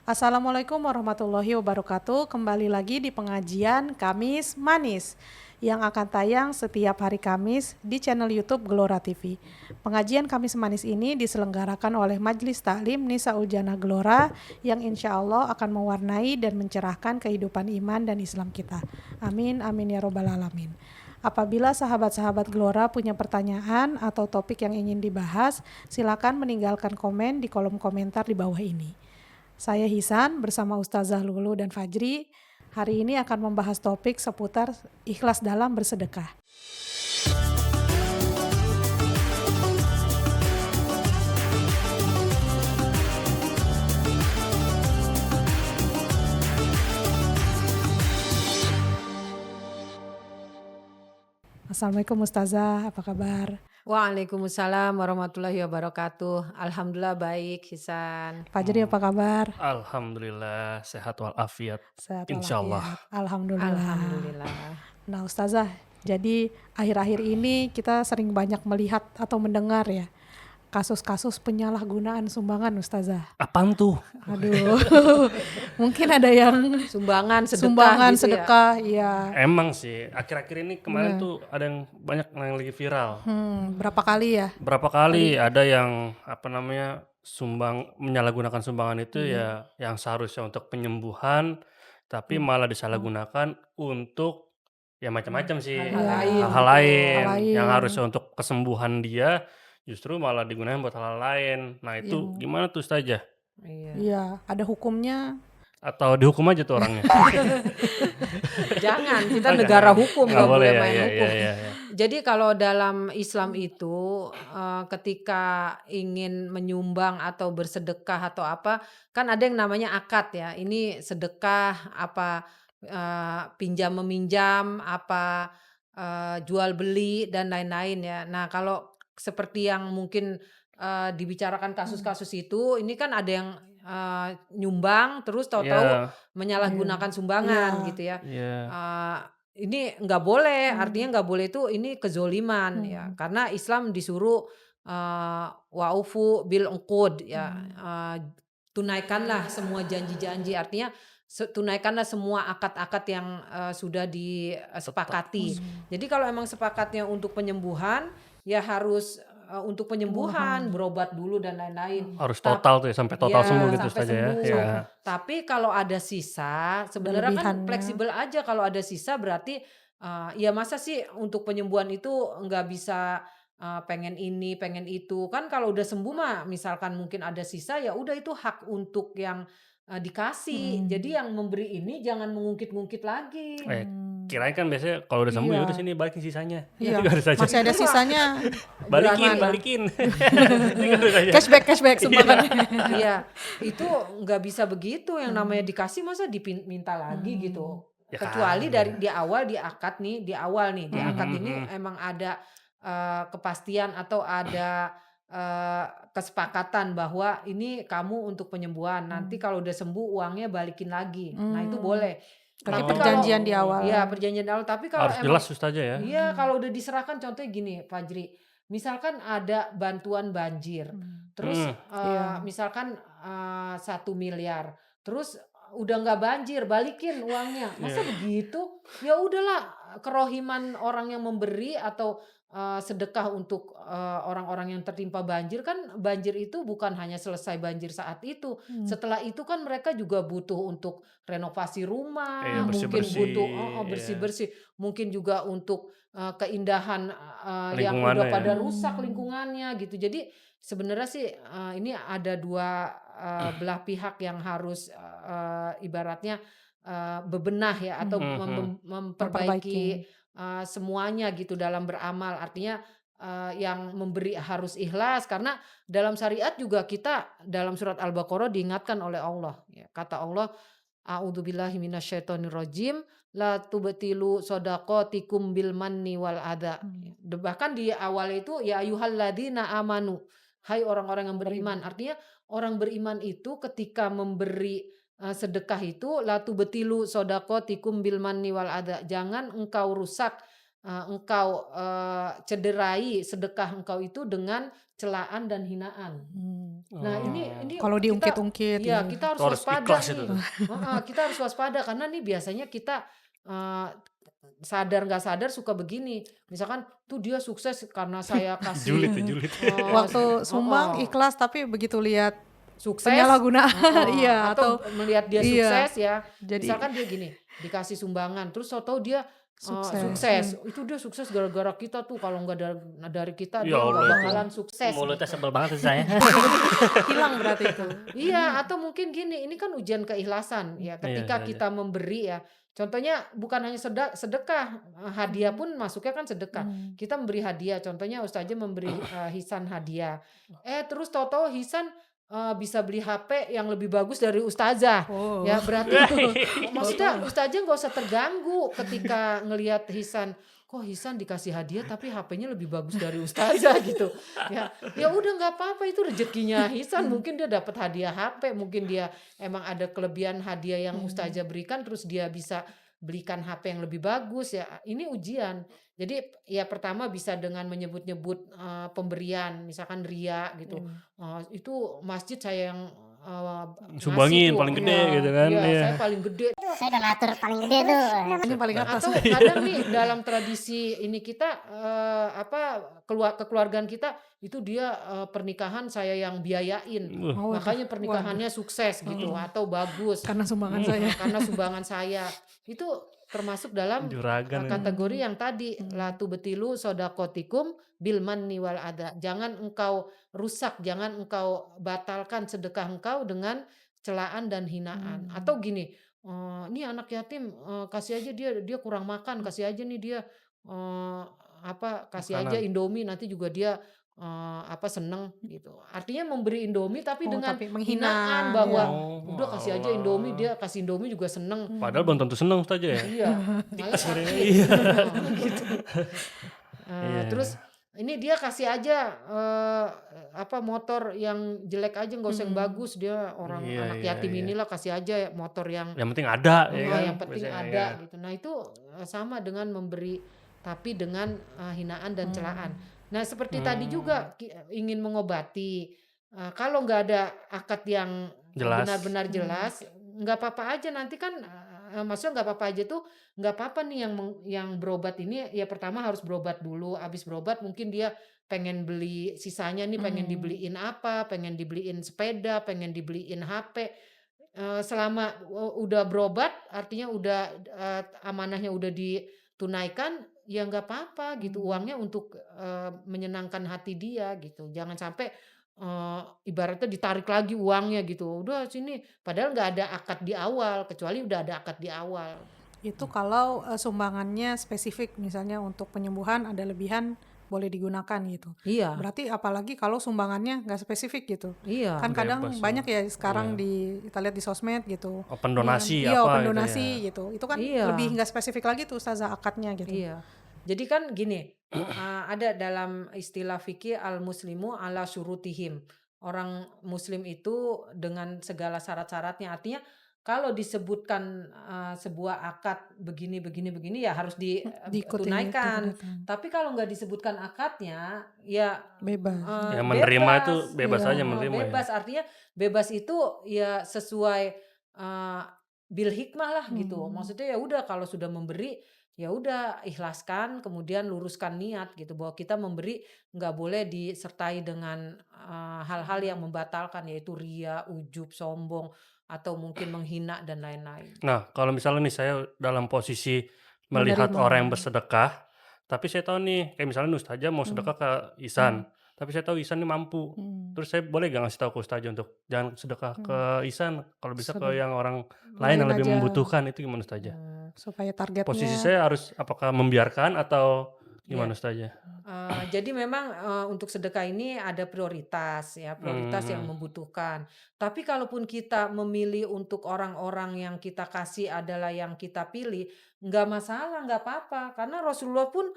Assalamualaikum warahmatullahi wabarakatuh. Kembali lagi di pengajian Kamis Manis yang akan tayang setiap hari Kamis di channel YouTube Gelora TV. Pengajian Kamis Manis ini diselenggarakan oleh Majelis Taklim Nisaul Jannah Gelora yang insya Allah akan mewarnai dan mencerahkan kehidupan iman dan Islam kita. Amin, amin ya robbal alamin. Apabila sahabat-sahabat Gelora punya pertanyaan atau topik yang ingin dibahas, silakan meninggalkan komen di kolom komentar di bawah ini. Saya Hisan bersama Ustazah Lulu dan Fajri. Hari ini akan membahas topik seputar ikhlas dalam bersedekah. Assalamualaikum Ustazah, apa kabar? Waalaikumsalam warahmatullahi wabarakatuh. Alhamdulillah baik, Hisan. Fajri apa kabar? Alhamdulillah sehat walafiat. Sehat Insyaallah. walafiat. Alhamdulillah. Alhamdulillah. Nah Ustazah, jadi akhir-akhir ini kita sering banyak melihat atau mendengar ya kasus-kasus penyalahgunaan sumbangan Ustazah. Apaan tuh? Aduh, mungkin ada yang Sumbangan sedekah sumbangan gitu ya. sedekah, ya. Emang sih akhir-akhir ini kemarin tuh ada yang banyak yang lagi viral. Berapa kali ya? Berapa kali ada yang menyalahgunakan sumbangan itu ya yang seharusnya untuk penyembuhan tapi malah disalahgunakan untuk ya macam-macam sih. Hal-hal Iya. lain Hal-hal gitu. lain Hal lain. yang harusnya untuk kesembuhan dia justru malah digunakan buat hal lain. Nah itu gimana tuh Ustazah? Iya. Iya, ada hukumnya. Atau dihukum aja tuh orangnya? Jangan, kita Oh, negara jangan. hukum, Nggak nggak boleh boleh ya, main iya, hukum. iya, iya. Jadi kalau dalam Islam itu ketika ingin menyumbang atau bersedekah atau apa, kan ada yang namanya akad ya. Ini sedekah apa pinjam meminjam apa jual beli dan lain-lain ya. Nah kalau seperti yang mungkin dibicarakan kasus-kasus itu, ini kan ada yang nyumbang terus tahu-tahu Iya, menyalahgunakan sumbangan Iya. gitu ya. iya. Ini nggak boleh, artinya nggak boleh itu ini kezoliman ya. Karena Islam disuruh wa'ufu bil uqud ya. Tunaikanlah semua janji-janji, artinya tunaikanlah semua akad-akad yang sudah disepakati. Jadi kalau emang sepakatnya untuk penyembuhan ya harus untuk penyembuhan, berobat dulu dan lain-lain. Harus total tuh ya, sampai total Iya, sembuh gitu sampai saja ya. sembuh. Iya. Tapi kalau ada sisa, sebenarnya kan Kelebihannya. fleksibel aja. Kalau ada sisa berarti ya masa sih untuk penyembuhan itu nggak bisa pengen ini, pengen itu. Kan kalau udah sembuh mah misalkan mungkin ada sisa ya udah itu hak untuk yang dikasih. Jadi yang memberi ini jangan mengungkit-ungkit lagi. Kirain kan biasanya kalau udah sembuh ya Iya. udah sini balikin sisanya. Iya, Gitu harus aja. masih ada sisanya. Balikin. Gitu harus aja. Cashback sumbangannya. Iya, itu nggak bisa begitu. Yang namanya dikasih masa diminta lagi gitu. Ya Kecuali kan, dari di awal di akad nih, di akad ini emang ada kepastian atau ada kesepakatan bahwa ini kamu untuk penyembuhan. Nanti kalau udah sembuh uangnya balikin lagi. Nah itu boleh. Berarti Tapi perjanjian di awal. Iya, perjanjian di awal. Tapi kalau harus emang jelas Ustazah ya. iya, kalau udah diserahkan contohnya gini, Fajri. Misalkan ada bantuan banjir. Terus Iya. misalkan 1 miliar. Terus udah nggak banjir, balikin uangnya. Masa begitu? Ya udahlah, kerohiman orang yang memberi atau sedekah untuk orang-orang yang tertimpa banjir, kan banjir itu bukan hanya selesai banjir saat itu. Setelah itu kan mereka juga butuh untuk renovasi rumah, Iya, mungkin bersih-bersih, butuh iya. bersih-bersih, mungkin juga untuk keindahan yang Lingkungannya udah ya. pada rusak lingkungannya gitu. Jadi sebenarnya sih ini ada dua belah pihak yang harus ibaratnya bebenah ya atau memperbaiki semuanya gitu dalam beramal. Artinya yang memberi harus ikhlas, karena dalam syariat juga kita dalam surat Al-Baqarah diingatkan oleh Allah ya. Kata Allah, a'udzubillahi minasyaitonirrajim, la tubtilu shadaqatikum bil manni wal adha. Bahkan di awal itu ya ayyuhalladzina amanu, hai orang-orang yang beriman. Artinya orang beriman itu ketika memberi sedekah itu la tubtilu shadaqatikum bil manni wal adha. Jangan engkau rusak engkau cederai sedekah engkau itu dengan celaan dan hinaan. Nah, Oh. ini Kalau kita diungkit-ungkit ya gitu. kita Itu harus harus waspada ikhlas itu nih. tuh. Heeh, kita harus waspada karena nih biasanya kita eh, sadar nggak sadar suka begini. Misalkan tuh dia sukses karena saya kasih Julid ya, julid. Waktu sumbang heeh, ikhlas tapi begitu lihat sukses, penyalahgunaan heeh, iya atau atau melihat dia iya. sukses ya. Jadi Misalkan dia gini, dikasih sumbangan, terus tahu dia sukses. sukses. Itu dia sukses gara-gara kita tuh. Kalau nggak dari kita Ya dia nggak Allah itu. bakalan sukses Mulutnya gitu. sebel banget sih saya. Hilang berarti itu. Iya, atau mungkin gini, ini kan ujian keikhlasan ya. Iya, Ketika iya, iya. kita memberi ya, contohnya bukan hanya sedekah, hadiah pun masuknya kan sedekah. Kita memberi hadiah, contohnya Ustazah memberi Hisan hadiah. Terus tahu-tahu Hisan bisa beli HP yang lebih bagus dari Ustazah. Oh. Ya, berarti maksudnya Ustazah nggak usah terganggu ketika ngelihat Hisan. Kok Hisan dikasih hadiah tapi HP-nya lebih bagus dari Ustazah gitu. Ya udah nggak apa-apa, itu rezekinya Hisan, mungkin dia dapat hadiah HP, mungkin dia emang ada kelebihan hadiah yang Ustazah berikan terus dia bisa belikan HP yang lebih bagus ya. Ini ujian. Jadi ya pertama bisa dengan menyebut-nyebut pemberian, misalkan ria gitu. Itu masjid saya yang ngasih Sumbangin tuh. paling gede Iya, gitu kan. iya, Iya. saya paling gede. Saya donatur paling gede tuh. Ini paling atas. Atau kadang nih dalam tradisi ini kita kekeluargaan kita itu dia pernikahan saya yang biayain. Oh, Makanya pernikahannya sukses gitu atau bagus. karena sumbangan saya. Karena sumbangan saya. Itu termasuk dalam Juragan. kategori yang tadi la tubtilu sodakotikum bil manni wal adha. Jangan engkau rusak, jangan engkau batalkan sedekah engkau dengan celaan dan hinaan. Atau gini, ini anak yatim kasih aja dia kurang makan, kasih aja nih dia kasih aja Makanan. Indomie, nanti juga dia seneng gitu. Artinya memberi Indomie tapi dengan tapi menghina, hinaan bahwa Oh, udah kasih aja Indomie, dia kasih Indomie juga seneng. Padahal belum tentu seneng Ustazah ya. Iya, malah sakit. Gitu. Terus ini dia kasih aja motor yang jelek aja, nggak usah yang bagus. Dia orang Iya, anak iya, yatim iya. inilah, kasih aja motor yang Yang penting ada ya kan. yang penting Biasanya, ada ya. gitu. Nah itu sama dengan memberi tapi dengan hinaan dan celaan. Nah seperti tadi juga ingin mengobati. Kalau nggak ada akad yang Jelas. benar-benar jelas, nggak apa-apa aja nanti kan. Maksudnya nggak apa-apa aja tuh, nggak apa-apa nih yang berobat ini ya pertama harus berobat dulu. Abis berobat mungkin dia pengen beli sisanya nih, pengen dibeliin apa, pengen dibeliin sepeda, pengen dibeliin HP. Selama udah berobat artinya udah amanahnya udah ditunaikan, ya nggak apa-apa gitu, uangnya untuk menyenangkan hati dia gitu. Jangan sampai ibaratnya ditarik lagi uangnya gitu, udah sini, padahal nggak ada akad di awal, kecuali udah ada akad di awal. Itu kalau sumbangannya spesifik, misalnya untuk penyembuhan ada lebihan boleh digunakan gitu. Iya, Berarti apalagi kalau sumbangannya nggak spesifik gitu. iya. Kan kadang Bebas, banyak ya sekarang kita lihat di sosmed gitu. Open donasi Iya, apa open gitu donasi ya. gitu. Itu kan Iya. lebih nggak spesifik lagi tuh Ustazah akadnya gitu. Iya. Jadi kan gini, ada dalam istilah fikih al-muslimu ala syurutihim. Orang muslim itu dengan segala syarat-syaratnya. Artinya kalau disebutkan sebuah akad begini ya harus Diikutin ditunaikan. itu, Tapi kalau nggak disebutkan akadnya, ya bebas. Ya menerima itu bebas Iya. aja menerima ya. bebas. Artinya bebas itu ya sesuai bil hikmah lah gitu. Maksudnya ya udah kalau sudah memberi ya udah ikhlaskan, kemudian luruskan niat gitu, bahwa kita memberi nggak boleh disertai dengan hal-hal yang membatalkan, yaitu ria, ujub, sombong, atau mungkin menghina dan lain-lain. Nah, kalau misalnya nih saya dalam posisi melihat Menerima. orang yang bersedekah, tapi saya tahu nih, kayak misalnya Ustazah mau sedekah ke Ihsan, tapi saya tahu Ihsan ini mampu. Terus saya boleh gak ngasih tahu ke Ustazah untuk jangan sedekah ke Ihsan, kalau bisa ke yang orang lain yang lebih aja. membutuhkan, itu gimana Ustazah? Supaya targetnya Posisi saya harus apakah membiarkan atau gimana Ustazah? Jadi memang untuk sedekah ini ada prioritas ya, prioritas yang membutuhkan. Tapi kalaupun kita memilih untuk orang-orang yang kita kasih adalah yang kita pilih, nggak masalah, nggak apa-apa. Karena Rasulullah pun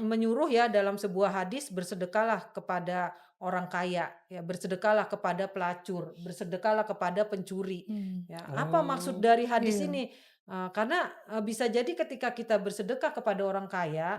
menyuruh ya dalam sebuah hadis, bersedekahlah kepada orang kaya, ya bersedekahlah kepada pelacur, bersedekahlah kepada pencuri. Ya, apa maksud dari hadis Iya. ini? Karena bisa jadi ketika kita bersedekah kepada orang kaya,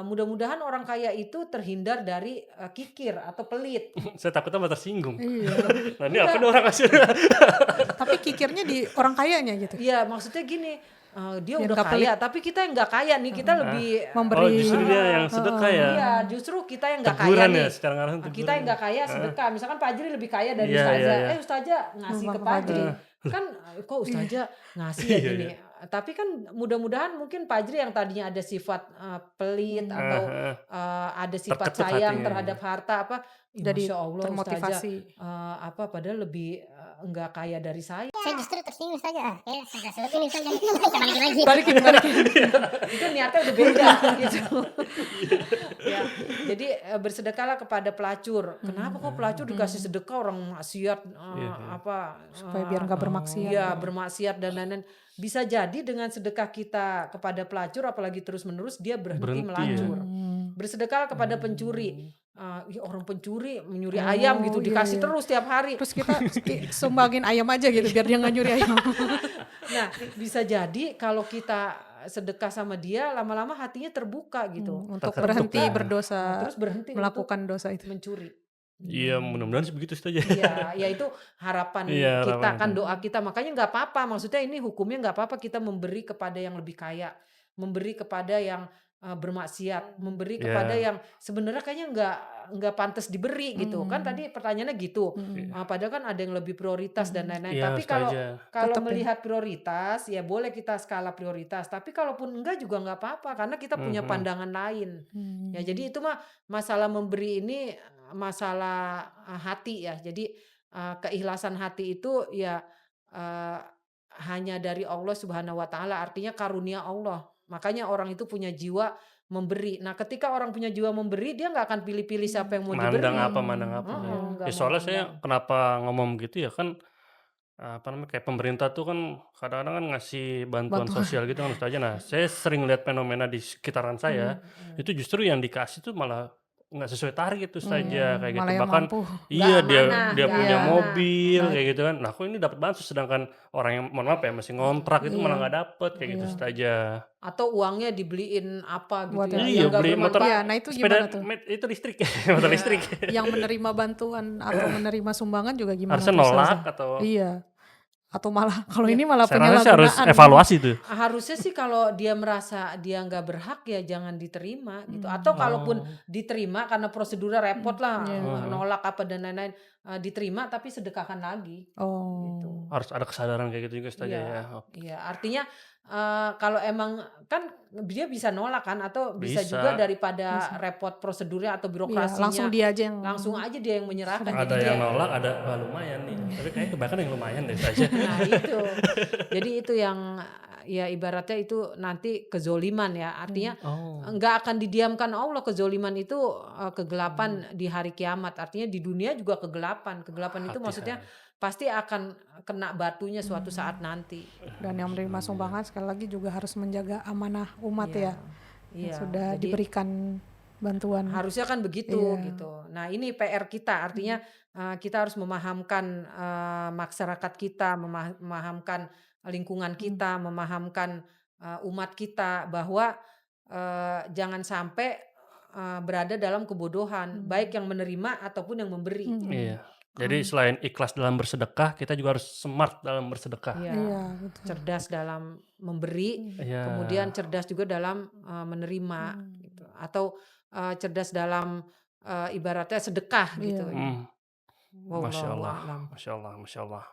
mudah-mudahan orang kaya itu terhindar dari kikir atau pelit. Saya takutnya malah tersinggung. Iya. Nah ini apa nih orang kasih? Tapi kikirnya di orang kayanya gitu. Iya, maksudnya gini, dia Biar udah nggak kaya, tapi kita yang nggak kaya nih, kita lebih Memberi. Oh justru dia yang sedekah ya. Iya, justru kita yang nggak kaya Teguran nih. ya secara nggak langsung Kita yang nggak kaya sedekah. Misalkan Pak Ajri lebih kaya dari Iya, Ustazah. iya, iya. Ustazah ngasih ke Pak Ajri. Kan kok Ustazah ngasih ya Iya, gini. Tapi kan mudah-mudahan mungkin Pak Ajri yang tadinya ada sifat pelit atau ada sifat Terketuk sayang hatinya. terhadap harta apa. Jadi Masya Allah termotivasi. Ustazah padahal lebih enggak kaya dari saya. Saya justru tersinggung saja. Ya, saya sudah ini saja. Kita balikin lagi. Balikin. Itu niatnya udah beda gitu. Ya, jadi bersedekahlah kepada pelacur. Kenapa kok pelacur dikasih sedekah, orang maksiat Supaya biar nggak bermaksiat. Iya, bermaksiat dan lain-lain. Bisa jadi dengan sedekah kita kepada pelacur, apalagi terus-menerus dia berhenti Berhenti, melacur. Bersedekah kepada pencuri. Orang pencuri menyuri ayam gitu, dikasih iya. terus tiap hari. Terus kita sumbangin ayam aja gitu biar dia nggak nyuri ayam. Nah, bisa jadi kalau kita sedekah sama dia, lama-lama hatinya terbuka gitu. Untuk Terketuk berhenti ya. berdosa, Terus berhenti melakukan dosa itu. untuk mencuri. Iya mudah-mudahan sih begitu saja. Iya, ya itu harapan Iya, kita harapan kan, kita. doa kita. Makanya nggak apa-apa. Maksudnya ini hukumnya nggak apa-apa kita memberi kepada yang lebih kaya, memberi kepada yang bermaksiat, memberi kepada Iya. yang sebenarnya kayaknya nggak pantas diberi gitu. Kan tadi pertanyaannya gitu. Padahal kan ada yang lebih prioritas dan lain-lain. Iya, Tapi kalau Tetep ya. melihat prioritas, ya boleh kita skala prioritas. Tapi kalaupun enggak juga nggak apa-apa karena kita punya pandangan lain. Ya, jadi itu mah masalah memberi ini masalah hati ya. Jadi keikhlasan hati itu ya hanya dari Allah Subhanahu wa taala, artinya karunia Allah. Makanya orang itu punya jiwa memberi. Nah, ketika orang punya jiwa memberi, dia nggak akan pilih-pilih siapa yang mau diberi. Mandang apa. Nggak Ya soalnya mau saya mandang. kenapa ngomong gitu ya kan kayak pemerintah tuh kan kadang-kadang kan ngasih bantuan sosial gitu kan Ustazah. Nah, saya sering lihat fenomena di sekitaran saya, itu justru yang dikasih tuh malah nggak sesuai target Ustazah kayak gitu. Malah yang Bahkan mampu. iya Nggak dia amanah, dia nggak punya amanah. mobil kayak gitu kan. Nah, kok ini dapat bansos sedangkan orang yang mohon maaf ya masih ngontrak itu malah nggak dapet kayak gitu Ustazah. Atau uangnya dibeliin apa gitu Buat ya, yang- Iya, yang nggak beli motor. bermanfaat. Iya, nah itu Sepeda gimana tuh? itu listrik, motor listrik. Yang menerima bantuan atau menerima sumbangan juga gimana? Harusnya tuh, nolak Ustazah? atau Iya. Atau malah kalau ini malah saya rasa harus penyalahgunaan. evaluasi tuh. Harusnya sih kalau dia merasa dia nggak berhak ya jangan diterima gitu. Atau kalaupun diterima karena prosedurnya repot lah, nolak apa dan lain-lain, diterima tapi sedekahkan lagi. Gitu. Oh. Harus ada kesadaran kayak gitu juga Ustazah ya. Oke. Iya, artinya kalau emang kan dia bisa nolak kan, atau bisa Bisa. juga daripada repot prosedurnya atau Iya, birokrasinya, langsung dia aja yang langsung aja dia yang menyerahkan. Ada Jadi yang dia- nolak, ada lumayan nih. Tapi kayaknya kebanyakan yang lumayan deh Ustazah. Nah itu, jadi itu yang ya ibaratnya itu nanti kezoliman ya, artinya Oh. nggak akan didiamkan Allah. Kezoliman itu kegelapan di hari kiamat, artinya di dunia juga kegelapan. Kegelapan itu maksudnya pasti akan kena batunya suatu saat nanti. dan yang menerima sumbangan sekali lagi juga harus menjaga amanah umat ya. Iya, Yang sudah jadi diberikan bantuan. harusnya kan begitu gitu. Nah ini PR kita, artinya kita harus memahamkan masyarakat kita, memahamkan lingkungan kita, memahamkan umat kita bahwa jangan sampai berada dalam kebodohan, baik yang menerima ataupun yang memberi. Iya. Jadi selain ikhlas dalam bersedekah, kita juga harus smart dalam bersedekah. Iya, Iya, betul. cerdas dalam memberi, Iya. kemudian cerdas juga dalam menerima, gitu. Atau cerdas dalam ibaratnya sedekah gitu. Masya Wallahu Allah, a'lam. Masya Allah, Masya Allah.